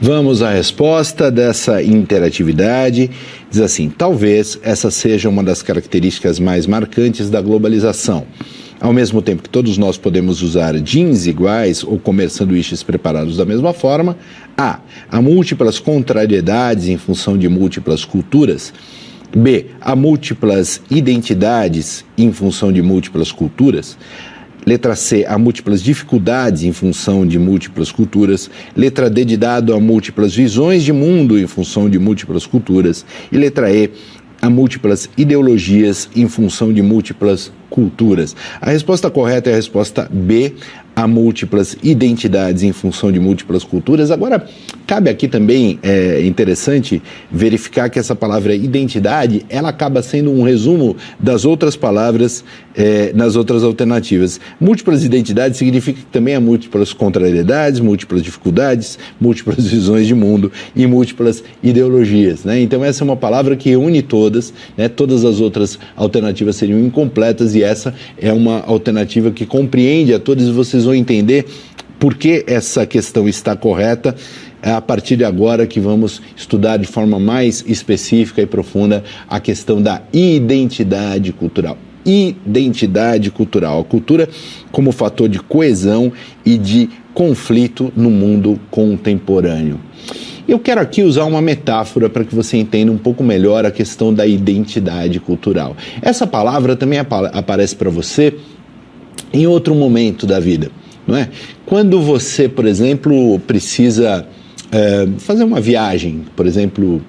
Vamos à resposta dessa interatividade. Diz assim: talvez essa seja uma das características mais marcantes da globalização. Ao mesmo tempo que todos nós podemos usar jeans iguais ou comer sanduíches preparados da mesma forma, há múltiplas contrariedades em função de múltiplas culturas. B, há múltiplas identidades em função de múltiplas culturas. Letra C, há múltiplas dificuldades em função de múltiplas culturas. Letra D, de dado, há múltiplas visões de mundo em função de múltiplas culturas. E letra E, há múltiplas ideologias em função de múltiplas culturas. A resposta correta é a resposta B, há múltiplas identidades em função de múltiplas culturas. Agora, cabe aqui também, é interessante verificar que essa palavra identidade, ela acaba sendo um resumo das outras palavras nas outras alternativas. Múltiplas identidades significa que também há múltiplas contrariedades, múltiplas dificuldades, múltiplas visões de mundo e múltiplas ideologias, né? Então essa é uma palavra que une todas, né? Todas as outras alternativas seriam incompletas e essa é uma alternativa que compreende a todos, e vocês vão entender por que essa questão está correta a partir de agora, que vamos estudar de forma mais específica e profunda a questão da identidade cultural. Identidade cultural, a cultura como fator de coesão e de conflito no mundo contemporâneo. Eu quero aqui usar uma metáfora para que você entenda um pouco melhor a questão da identidade cultural. Essa palavra também aparece para você em outro momento da vida, não é? Quando você, por exemplo, precisa fazer uma viagem, por exemplo,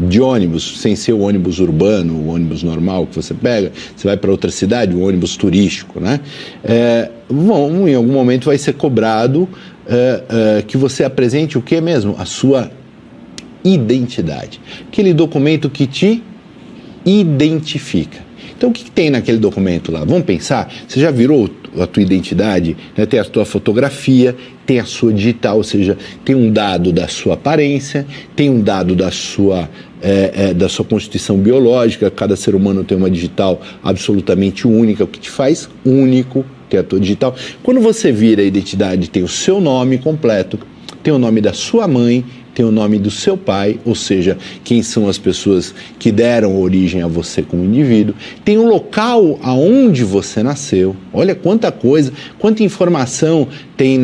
de ônibus, sem ser o ônibus urbano, o ônibus normal que você pega, você vai para outra cidade, o ônibus turístico, né? Em algum momento vai ser cobrado que você apresente o que mesmo? A sua identidade. Aquele documento que te identifica. Então, o que tem naquele documento lá? Vamos pensar? Você já virou a tua identidade? Né? Tem a tua fotografia, tem a sua digital, ou seja, tem um dado da sua aparência, tem um dado da sua constituição biológica. Cada ser humano tem uma digital absolutamente única, o que te faz único, que é a tua digital. Quando você vira a identidade, tem o seu nome completo, tem o nome da sua mãe, tem o nome do seu pai, ou seja, quem são as pessoas que deram origem a você como indivíduo, tem o local aonde você nasceu. Olha quanta coisa, quanta informação tem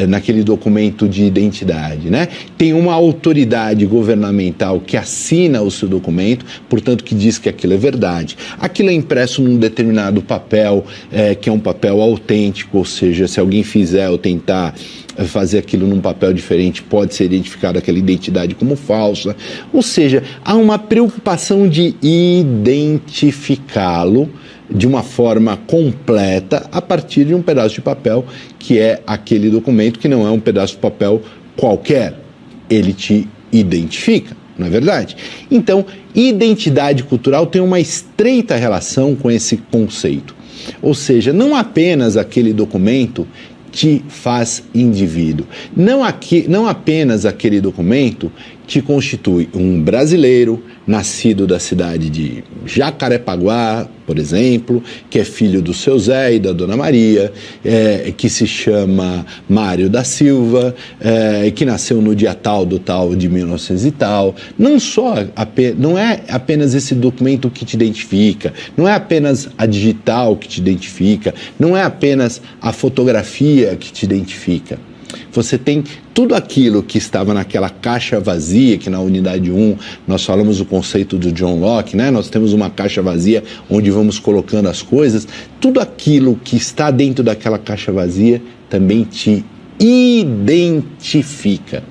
naquele documento de identidade, né? Tem uma autoridade governamental que assina o seu documento, portanto, que diz que aquilo é verdade. Aquilo é impresso num determinado papel, que é um papel autêntico, ou seja, se alguém fizer ou tentar fazer aquilo num papel diferente, pode ser identificada aquela identidade como falsa. Ou seja, há uma preocupação de identificá-lo de uma forma completa a partir de um pedaço de papel, que é aquele documento, que não é um pedaço de papel qualquer. Ele te identifica, não é verdade? Então, identidade cultural tem uma estreita relação com esse conceito. Ou seja, não apenas aquele documento te faz indivíduo. Não apenas aquele documento te constitui um brasileiro nascido da cidade de Jacarepaguá, por exemplo, que é filho do seu Zé e da Dona Maria, que se chama Mário da Silva, que nasceu no dia tal do tal de 1900 e tal. Não é apenas esse documento que te identifica, não é apenas a digital que te identifica, não é apenas a fotografia que te identifica. Você tem tudo aquilo que estava naquela caixa vazia, que na unidade 1 nós falamos o conceito do John Locke, né? Nós temos uma caixa vazia onde vamos colocando as coisas. Tudo aquilo que está dentro daquela caixa vazia também te identifica.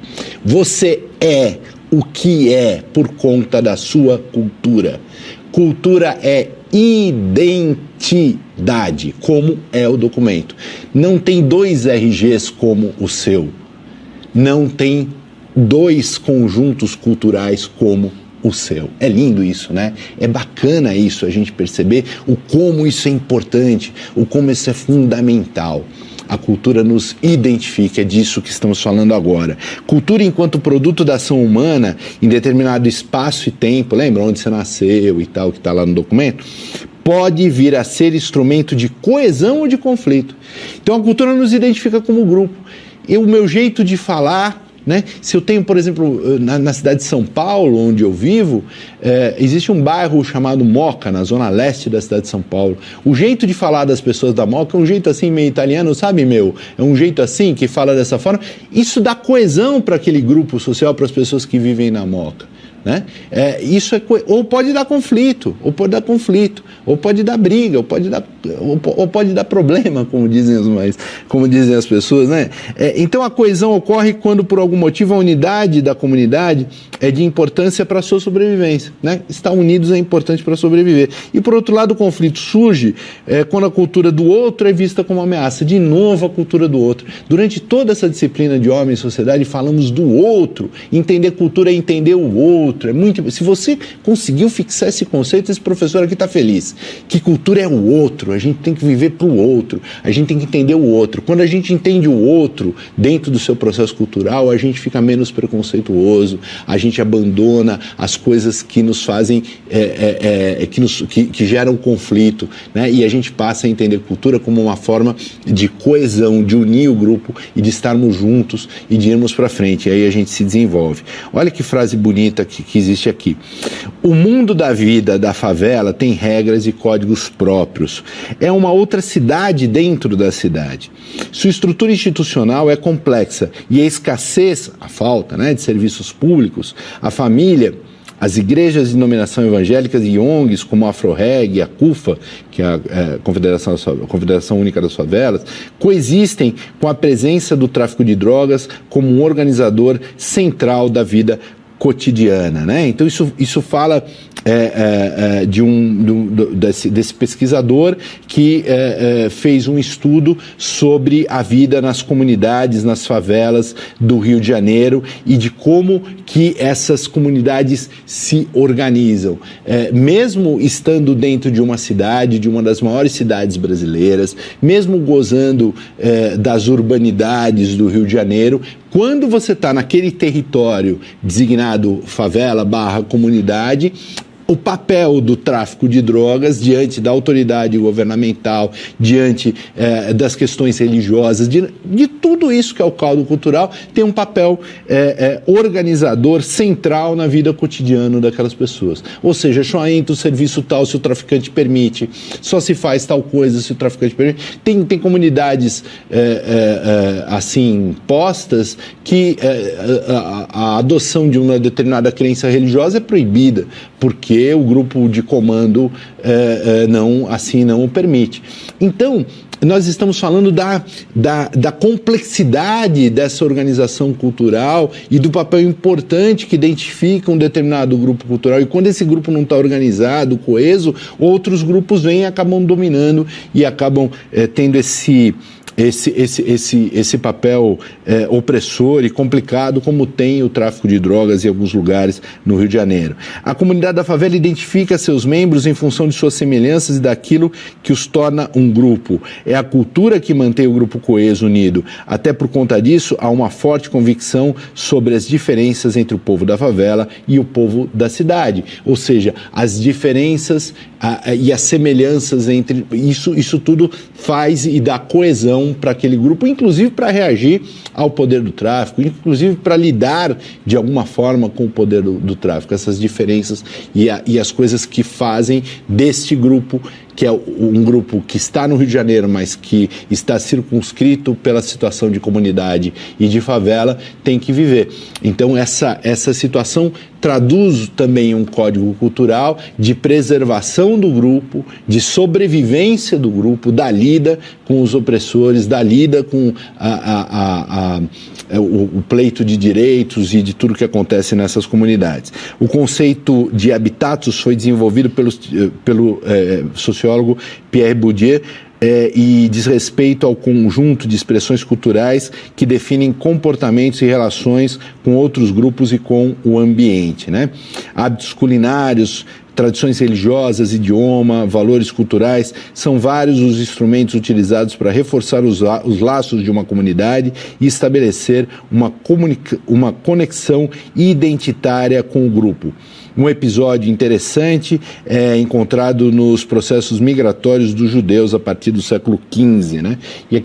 Você é o que é por conta da sua cultura. Cultura é identidade, como é o documento. Não tem dois RGs como o seu. Não tem dois conjuntos culturais como o seu. É lindo isso, né? É bacana isso, a gente perceber o como isso é importante, o como isso é fundamental. A cultura nos identifica, é disso que estamos falando agora. Cultura enquanto produto da ação humana em determinado espaço e tempo, lembra onde você nasceu e tal, que está lá no documento, pode vir a ser instrumento de coesão ou de conflito. Então a cultura nos identifica como grupo. o meu jeito de falar, né? Se eu tenho, por exemplo, na cidade de São Paulo, onde eu vivo, existe um bairro chamado Moca, na zona leste da cidade de São Paulo. O jeito de falar das pessoas da Moca é um jeito assim meio italiano, sabe, é um jeito assim, que fala dessa forma. Isso dá coesão para aquele grupo social, para as pessoas que vivem na Moca. Né? Ou pode dar conflito, ou pode dar briga, ou pode dar problema, como dizem as pessoas, né? Então a coesão ocorre quando por algum motivo a unidade da comunidade é de importância para a sua sobrevivência, né? Estar unidos é importante para sobreviver. E por outro lado o conflito surge quando a cultura do outro é vista como ameaça. De novo a cultura do outro. Durante toda essa disciplina de homem e sociedade falamos do outro. Entender cultura é entender o outro. Se você conseguiu fixar esse conceito, esse professor aqui está feliz. Que cultura é o outro, a gente tem que viver para o outro, a gente tem que entender o outro. Quando a gente entende o outro dentro do seu processo cultural, a gente fica menos preconceituoso, a gente abandona as coisas que nos fazem, que geram conflito, né? E a gente passa a entender cultura como uma forma de coesão, de unir o grupo e de estarmos juntos e de irmos para frente. E aí a gente se desenvolve. Olha que frase bonita que existe aqui. O mundo da vida da favela tem regras e códigos próprios. É uma outra cidade dentro da cidade. Sua estrutura institucional é complexa e a escassez, a falta, né, de serviços públicos, a família, as igrejas de denominação evangélicas e ONGs, como a AfroReg, a CUFA, que é a Confederação Única das Favelas, coexistem com a presença do tráfico de drogas como um organizador central da vida cotidiana, né? Então isso fala desse pesquisador que fez um estudo sobre a vida nas comunidades, nas favelas do Rio de Janeiro e de como que essas comunidades se organizam. Mesmo estando dentro de uma cidade, de uma das maiores cidades brasileiras, mesmo gozando das urbanidades do Rio de Janeiro, quando você está naquele território designado favela / comunidade, o papel do tráfico de drogas diante da autoridade governamental, diante das questões religiosas, de tudo isso que é o caldo cultural, tem um papel organizador central na vida cotidiana daquelas pessoas. Ou seja, só entra o serviço tal se o traficante permite, só se faz tal coisa se o traficante permite. Tem comunidades assim postas que a adoção de uma determinada crença religiosa é proibida, porque o grupo de comando não o permite. Então, nós estamos falando da complexidade dessa organização cultural e do papel importante que identifica um determinado grupo cultural. E quando esse grupo não está organizado, coeso, outros grupos vêm e acabam dominando e acabam tendo esse papel opressor e complicado, como tem o tráfico de drogas em alguns lugares no Rio de Janeiro. A comunidade da favela identifica seus membros em função de suas semelhanças e daquilo que os torna um grupo. É a cultura que mantém o grupo coeso, unido. Até por conta disso, há uma forte convicção sobre as diferenças entre o povo da favela e o povo da cidade. Ou seja, as diferenças e as semelhanças entre... Isso tudo faz e dá coesão para aquele grupo, inclusive para reagir ao poder do tráfico, inclusive para lidar de alguma forma com o poder do tráfico, essas diferenças e as coisas que fazem deste grupo, que é um grupo que está no Rio de Janeiro, mas que está circunscrito pela situação de comunidade e de favela, tem que viver. Então essa situação traduz também um código cultural de preservação do grupo, de sobrevivência do grupo, da lida com os opressores, da lida com o pleito de direitos e de tudo que acontece nessas comunidades. O conceito de habitatus foi desenvolvido pelo sociólogo Pierre Bourdieu, e diz respeito ao conjunto de expressões culturais que definem comportamentos e relações com outros grupos e com o ambiente, né? Hábitos culinários tradições religiosas, idioma, valores culturais, são vários os instrumentos utilizados para reforçar os laços de uma comunidade e estabelecer uma conexão identitária com o grupo. Um episódio interessante é encontrado nos processos migratórios dos judeus a partir do século XV, né? E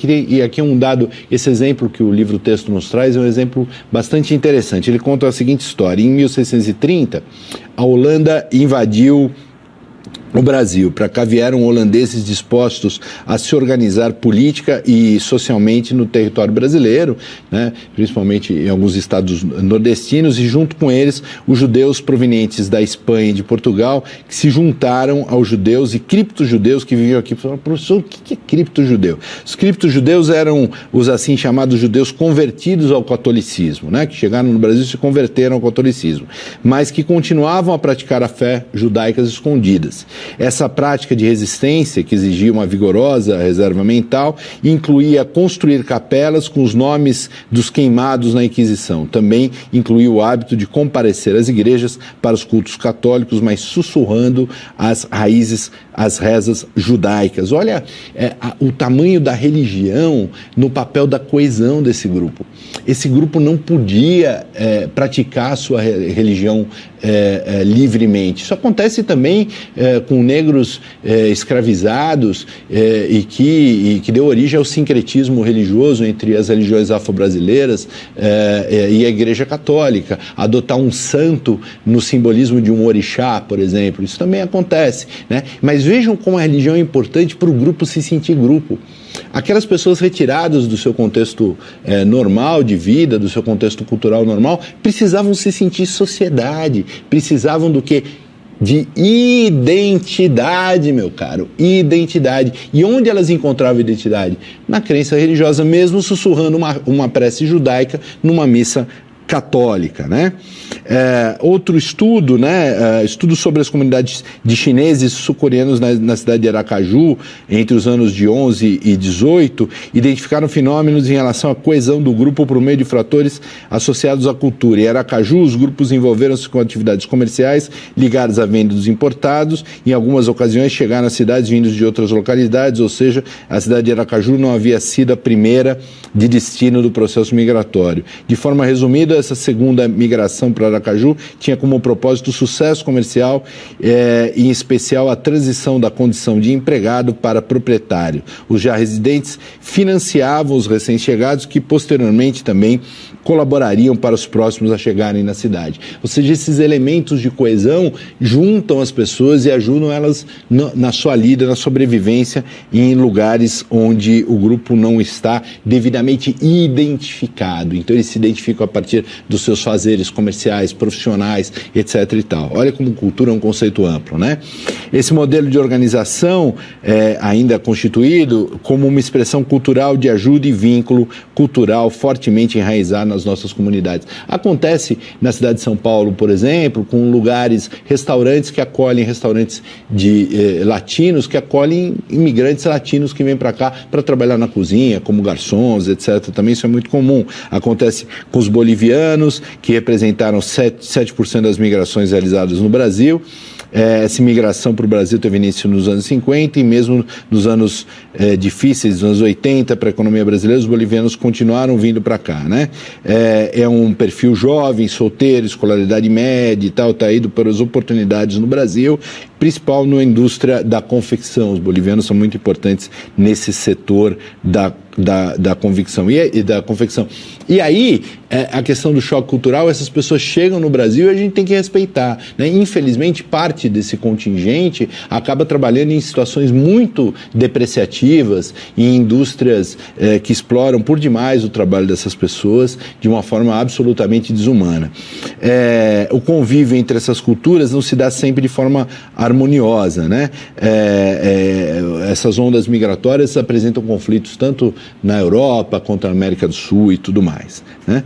aqui é um dado, esse exemplo que o livro-texto nos traz é um exemplo bastante interessante. Ele conta a seguinte história: em 1630, a Holanda invadiu o Brasil. Para cá vieram holandeses dispostos a se organizar política e socialmente no território brasileiro, né, principalmente em alguns estados nordestinos, e junto com eles os judeus provenientes da Espanha e de Portugal, que se juntaram aos judeus e cripto-judeus que viviam aqui. Falaram: professor, o que é cripto-judeu? Os cripto-judeus eram os assim chamados judeus convertidos ao catolicismo, né, que chegaram no Brasil e se converteram ao catolicismo, mas que continuavam a praticar a fé judaica escondidas. Essa prática de resistência, que exigia uma vigorosa reserva mental, incluía construir capelas com os nomes dos queimados na Inquisição. Também incluía o hábito de comparecer às igrejas para os cultos católicos, mas sussurrando as raízes, as rezas judaicas. Olha o tamanho da religião no papel da coesão desse grupo. Esse grupo não podia praticar a sua religião livremente. Isso acontece também com negros escravizados e que deu origem ao sincretismo religioso entre as religiões afro-brasileiras e a Igreja Católica. Adotar um santo no simbolismo de um orixá, por exemplo, isso também acontece, né? Mas vejam como a religião é importante para o grupo se sentir grupo. Aquelas pessoas retiradas do seu contexto normal de vida, do seu contexto cultural normal, precisavam se sentir sociedade, precisavam do quê? De identidade, meu caro, identidade. E onde elas encontravam identidade? Na crença religiosa, mesmo sussurrando uma prece judaica numa missa católica, né? Outro estudo, né? Estudo sobre as comunidades de chineses sul-coreanos na cidade de Aracaju, entre os anos de 11 e 18, identificaram fenômenos em relação à coesão do grupo por meio de fatores associados à cultura. Em Aracaju, os grupos envolveram-se com atividades comerciais ligadas à venda dos importados. Em algumas ocasiões, chegaram a cidades vindas de outras localidades, ou seja, a cidade de Aracaju não havia sido a primeira de destino do processo migratório. De forma resumida, essa segunda migração para Aracaju tinha como propósito o sucesso comercial, em especial a transição da condição de empregado para proprietário. Os já residentes financiavam os recém-chegados, que posteriormente também colaborariam para os próximos a chegarem na cidade. Ou seja, esses elementos de coesão juntam as pessoas e ajudam elas na sua lida, na sobrevivência em lugares onde o grupo não está devidamente identificado. Então eles se identificam a partir dos seus fazeres comerciais, profissionais, etc. e tal. Olha como cultura é um conceito amplo, né? Esse modelo de organização ainda constituído como uma expressão cultural de ajuda e vínculo cultural fortemente enraizado nas nossas comunidades. Acontece na cidade de São Paulo, por exemplo, com lugares, restaurantes que acolhem restaurantes de latinos, que acolhem imigrantes latinos que vêm para cá para trabalhar na cozinha, como garçons, etc. Também isso é muito comum. Acontece com os bolivianos, que representaram 7% das migrações realizadas no Brasil. Essa migração para o Brasil teve início nos anos 50 e mesmo nos anos difíceis, nos anos 80, para a economia brasileira, os bolivianos continuaram vindo para cá, né? É um perfil jovem, solteiro, escolaridade média e tal, está indo para as oportunidades no Brasil, principal na indústria da confecção. Os bolivianos são muito importantes nesse setor da convicção e da confecção. E aí, a questão do choque cultural, essas pessoas chegam no Brasil e a gente tem que respeitar, né? Infelizmente, parte desse contingente acaba trabalhando em situações muito depreciativas, em indústrias que exploram por demais o trabalho dessas pessoas de uma forma absolutamente desumana. O convívio entre essas culturas não se dá sempre de forma harmoniosa, né? Essas ondas migratórias apresentam conflitos tanto na Europa quanto na América do Sul e tudo mais, né?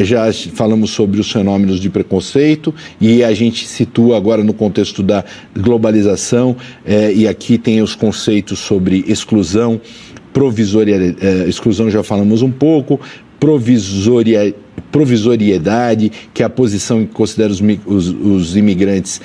Já falamos sobre os fenômenos de preconceito e a gente situa agora no contexto da globalização, e aqui tem os conceitos sobre exclusão, exclusão já falamos um pouco, provisoriedade, que é a posição em que considera os imigrantes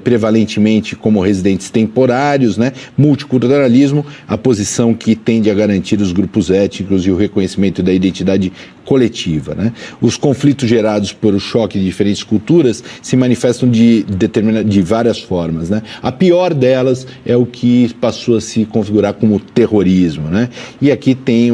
prevalentemente como residentes temporários, né? Multiculturalismo, a posição que tende a garantir os grupos étnicos e o reconhecimento da identidade coletiva, né? Os conflitos gerados por o choque de diferentes culturas se manifestam de várias formas, né? A pior delas é o que passou a se configurar como terrorismo, né? E aqui tem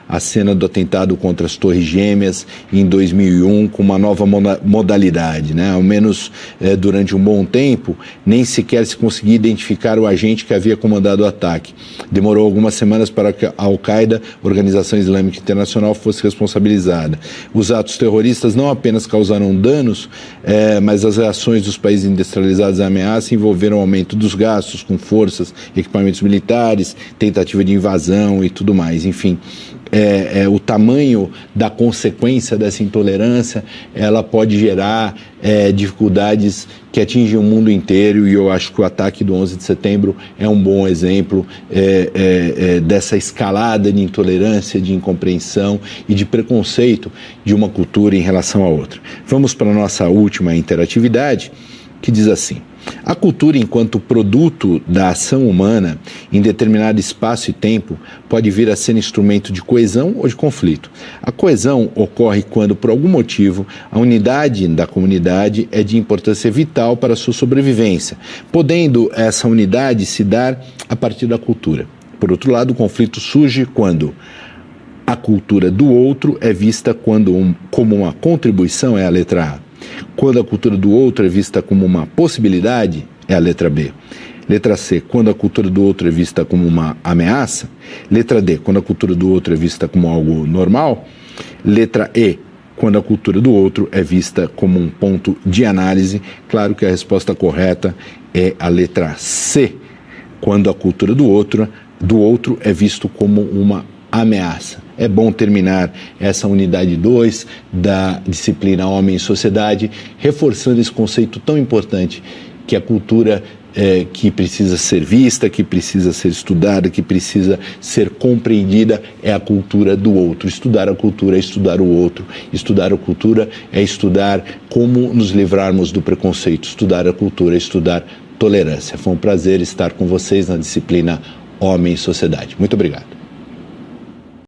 a cena do atentado contra as Torres Gêmeas em 2001 com uma nova modalidade, né? Ao menos durante um bom tempo, nem sequer se conseguia identificar o agente que havia comandado o ataque. Demorou algumas semanas para que a Al-Qaeda, Organização Islâmica Internacional, fosse responsabilizada. Os atos terroristas não apenas causaram danos, mas as reações dos países industrializados à ameaça envolveram o aumento dos gastos com forças, equipamentos militares, tentativa de invasão e tudo mais. Enfim, o tamanho da consequência dessa intolerância, ela pode gerar dificuldades que atingem o mundo inteiro, e eu acho que o ataque do 11 de setembro é um bom exemplo dessa escalada de intolerância, de incompreensão e de preconceito de uma cultura em relação à outra. Vamos para a nossa última interatividade, que diz assim: a cultura, enquanto produto da ação humana em determinado espaço e tempo, pode vir a ser instrumento de coesão ou de conflito. A coesão ocorre quando, por algum motivo, a unidade da comunidade é de importância vital para a sua sobrevivência, podendo essa unidade se dar a partir da cultura. Por outro lado, o conflito surge quando a cultura do outro é vista como uma contribuição, é a letra A. Quando a cultura do outro é vista como uma possibilidade, é a letra B. Letra C, quando a cultura do outro é vista como uma ameaça. Letra D, quando a cultura do outro é vista como algo normal. Letra E, quando a cultura do outro é vista como um ponto de análise. Claro que a resposta correta é a letra C, quando a cultura do outro é visto como uma ameaça. É bom terminar essa unidade 2 da disciplina Homem e Sociedade, reforçando esse conceito tão importante, que a cultura que precisa ser vista, que precisa ser estudada, que precisa ser compreendida, é a cultura do outro. Estudar a cultura é estudar o outro. Estudar a cultura é estudar como nos livrarmos do preconceito. Estudar a cultura é estudar tolerância. Foi um prazer estar com vocês na disciplina Homem e Sociedade. Muito obrigado.